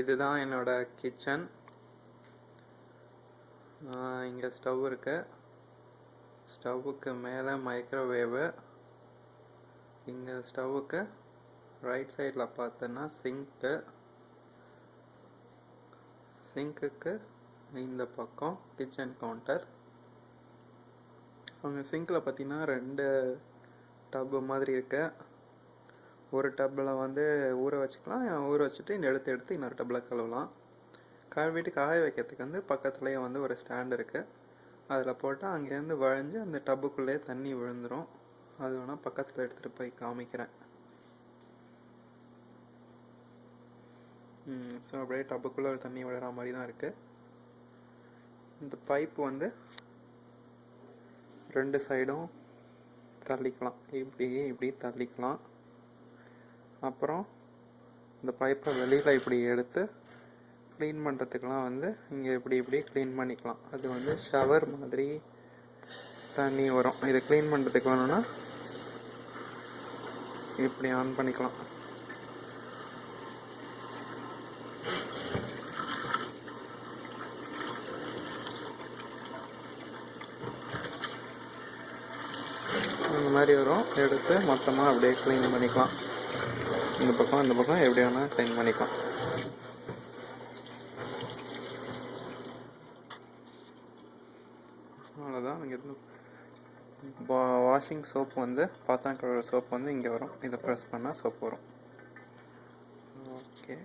இதுதான் என்னோட கிச்சன். இங்கே ஸ்டவ் இருக்கு. ஸ்டவ்வுக்கு மேலே மைக்ரோவேவு. இங்கே ஸ்டவ்வுக்கு ரைட் சைடில் பார்த்தோன்னா சிங்க்குக்கு இந்த பக்கம் கிச்சன் கவுண்டர். அவங்க சிங்கில் பார்த்தீங்கன்னா 2 டப்பு மாதிரி இருக்கு. ஒரு டப்பில் வந்து ஊற வச்சுக்கலாம், ஊற வச்சுட்டு எடுத்து இன்னொரு டப்பில் கழுவலாம். கழுவிட்டு காய வைக்கிறதுக்கு வந்து பக்கத்துலேயே வந்து ஒரு ஸ்டாண்ட் இருக்குது. அதில் போட்டால் அங்கேருந்து வழிஞ்சு அந்த டப்புக்குள்ளேயே தண்ணி விழுந்துடும். அது வேணால் பக்கத்தில் எடுத்துகிட்டு போய் காமிக்கிறேன். ஸோ அப்படியே டப்புக்குள்ளே ஒரு தண்ணி விழுற மாதிரி தான் இருக்குது. இந்த பைப்பு வந்து 2 சைடும் தள்ளிக்கலாம், இப்படி தள்ளிக்கலாம். அப்புறம் இந்த பைப்பை வெளியில் இப்படி எடுத்து க்ளீன் பண்ணுறதுக்கெலாம் வந்து இங்கே இப்படி க்ளீன் பண்ணிக்கலாம். அது வந்து ஷவர் மாதிரி தண்ணி வரும். இதை க்ளீன் பண்ணுறதுக்கு வேணும்னா இப்படி ஆன் பண்ணிக்கலாம். இந்த மாதிரி வரும். எடுத்து மொத்தமாக அப்படியே க்ளீன் பண்ணிக்கலாம். இந்த பக்கம் எப்படி வேணால் க்ளீன் பண்ணிக்கலாம். அவ்வளோதான். இங்கேருந்து வாஷிங் சோப் வந்து பாத்திரம் கழுவுற சோப் வந்து இங்கே வரும். இதை ப்ரெஸ் பண்ணால் சோப் வரும். ஓகே.